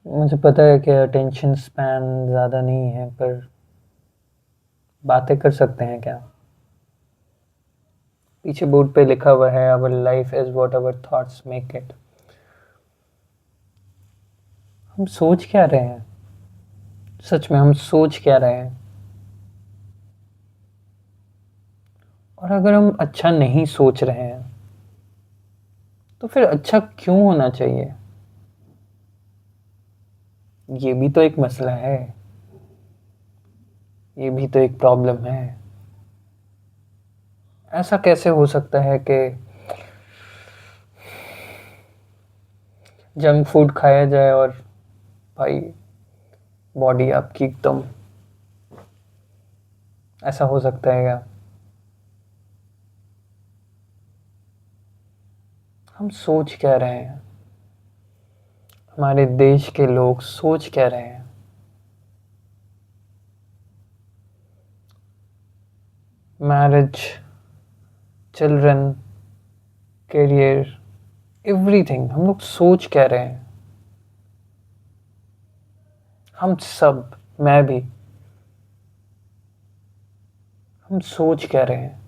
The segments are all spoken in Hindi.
मुझे पता है कि अटेंशन स्पैन ज़्यादा नहीं है, पर बातें कर सकते हैं क्या? पीछे बोर्ड पे लिखा हुआ है, our life is what our thoughts make it. हम सोच क्या रहे हैं? सच में हम सोच क्या रहे हैं? और अगर हम अच्छा नहीं सोच रहे हैं तो फिर अच्छा क्यों होना चाहिए? ये भी तो एक मसला है। ये भी तो एक प्रॉब्लम है। ऐसा कैसे हो सकता है कि जंक फूड खाया जाए और भाई बॉडी आपकी एकदम, ऐसा हो सकता है क्या? हम सोच क्या रहे हैं? हमारे देश के लोग सोच क्या रहे हैं? मैरिज, चिल्ड्रन, करियर, एवरीथिंग, हम लोग सोच क्या रहे हैं? हम सब, मैं भी, हम सोच क्या रहे हैं?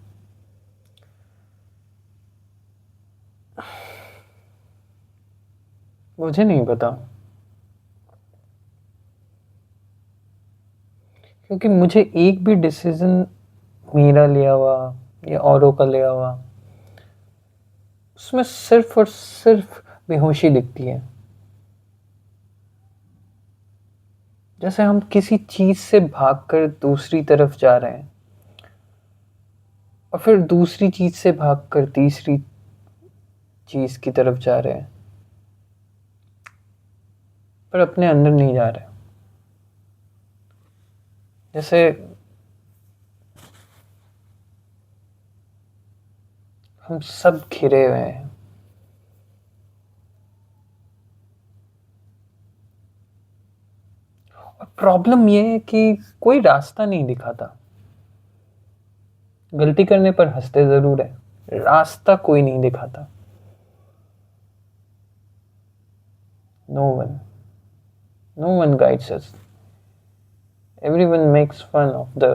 मुझे नहीं पता, क्योंकि मुझे एक भी डिसीजन मेरा लिया हुआ या औरों का लिया हुआ, उसमें सिर्फ और सिर्फ बेहोशी दिखती है। जैसे हम किसी चीज से भागकर दूसरी तरफ जा रहे हैं और फिर दूसरी चीज से भागकर तीसरी चीज की तरफ जा रहे हैं, पर अपने अंदर नहीं जा रहे। जैसे हम सब घिरे हुए हैं और प्रॉब्लम ये है कि कोई रास्ता नहीं दिखाता। गलती करने पर हंसते जरूर है, रास्ता कोई नहीं दिखाता। No one, no one guides us. Everyone makes fun of the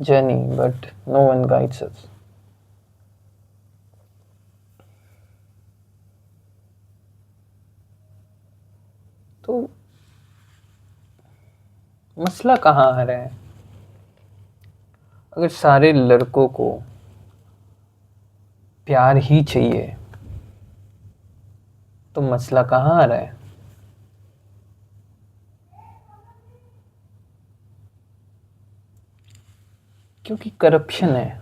journey, but no one guides us. तो मसला कहाँ आ रहा है? अगर सारे लड़कों को प्यार ही चाहिए तो मसला कहाँ आ रहा है? क्योंकि करप्शन है।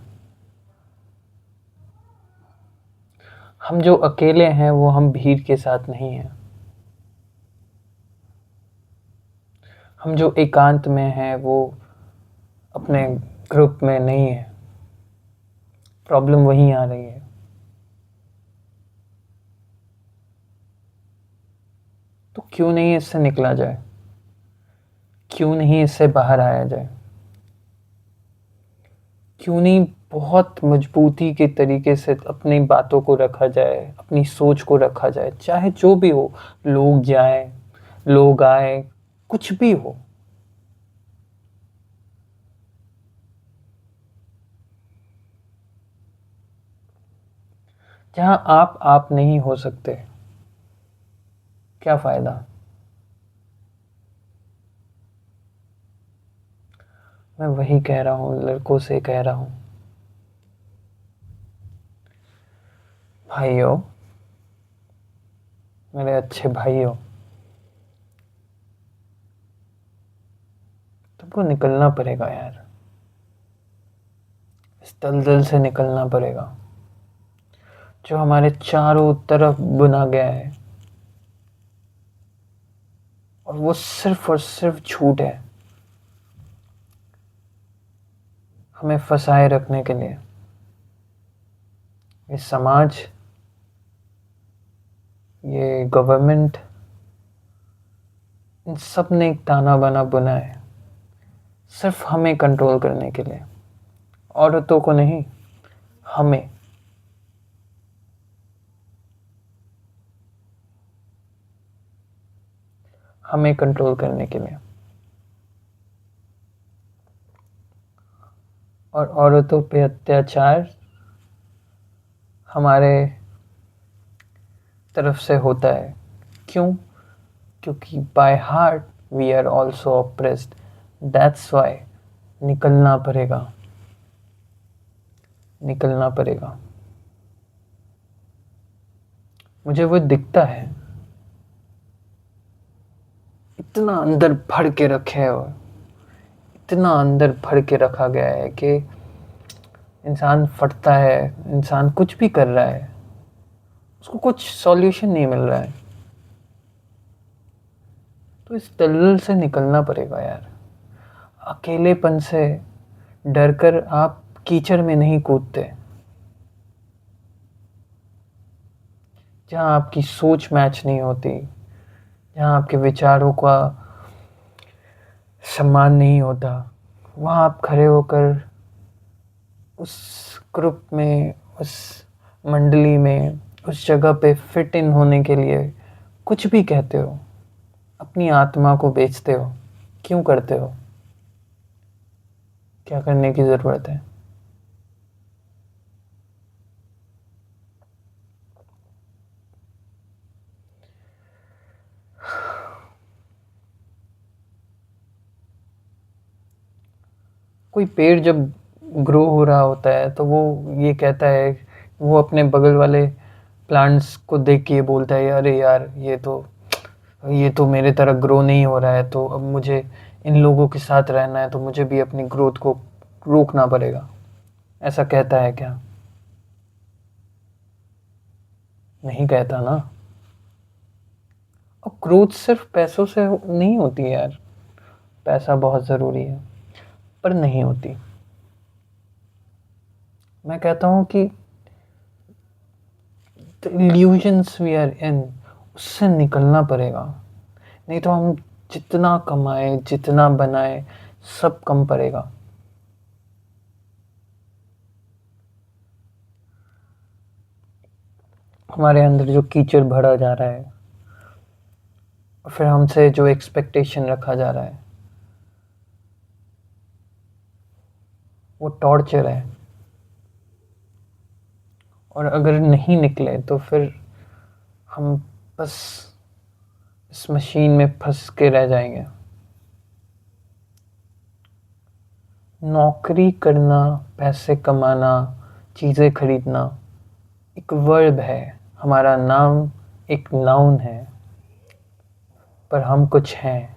हम जो अकेले हैं वो हम भीड़ के साथ नहीं हैं। हम जो एकांत में हैं वो अपने ग्रुप में नहीं है। प्रॉब्लम वहीं आ रही है। तो क्यों नहीं इससे निकला जाए? क्यों नहीं इससे बाहर आया जाए? क्यों नहीं बहुत मजबूती के तरीके से अपनी बातों को रखा जाए, अपनी सोच को रखा जाए, चाहे जो भी हो। लोग जाए, लोग आए, कुछ भी हो। जहां आप नहीं हो सकते, क्या फायदा? मैं वही कह रहा हूँ, लड़कों से कह रहा हूँ, भाइयों, मेरे अच्छे भाइयों, तुमको निकलना पड़ेगा यार। इस दलदल से निकलना पड़ेगा जो हमारे चारों तरफ बुना गया है, और वो सिर्फ और सिर्फ झूठ है, हमें फंसाए रखने के लिए। ये समाज, ये गवर्नमेंट, इन सब ने एक ताना बाना बुना है सिर्फ हमें कंट्रोल करने के लिए। औरतों को नहीं, हमें। हमें कंट्रोल करने के लिए। और औरतों पे अत्याचार हमारे तरफ से होता है। क्यों? क्योंकि by heart we are also oppressed. That's why निकलना पड़ेगा, निकलना पड़ेगा। मुझे वो दिखता है, इतना अंदर भर के रखे है, वो इतना अंदर भर के रखा गया है कि इंसान फटता है, इंसान कुछ भी कर रहा है, उसको कुछ सॉल्यूशन नहीं मिल रहा है। तो इस दलदल से निकलना पड़ेगा यार। अकेलेपन से डरकर आप कीचड़ में नहीं कूदते। जहाँ आपकी सोच मैच नहीं होती, जहाँ आपके विचारों का सम्मान नहीं होता, वहाँ आप खड़े होकर उस ग्रुप में, उस मंडली में, उस जगह पे फिट इन होने के लिए कुछ भी कहते हो, अपनी आत्मा को बेचते हो। क्यों करते हो? क्या करने की ज़रूरत है? कोई पेड़ जब ग्रो हो रहा होता है तो वो ये कहता है, वो अपने बगल वाले प्लांट्स को देख के ये बोलता है, अरे यार ये तो मेरे तरह ग्रो नहीं हो रहा है, तो अब मुझे इन लोगों के साथ रहना है, तो मुझे भी अपनी ग्रोथ को रोकना पड़ेगा। ऐसा कहता है क्या? नहीं कहता ना। और ग्रोथ सिर्फ पैसों से नहीं होती है यार। पैसा बहुत ज़रूरी है, पर नहीं होती। मैं कहता हूँ कि the illusions we are in, उससे निकलना पड़ेगा। नहीं तो हम जितना कमाए, जितना बनाए, सब कम पड़ेगा। हमारे अंदर जो कीचड़ भरा जा रहा है, और फिर हमसे जो एक्सपेक्टेशन रखा जा रहा है, वो टॉर्चर है। और अगर नहीं निकले तो फिर हम बस इस मशीन में फंस के रह जाएंगे। नौकरी करना, पैसे कमाना, चीज़ें खरीदना एक वर्ब है, हमारा नाम एक नाउन है, पर हम कुछ हैं।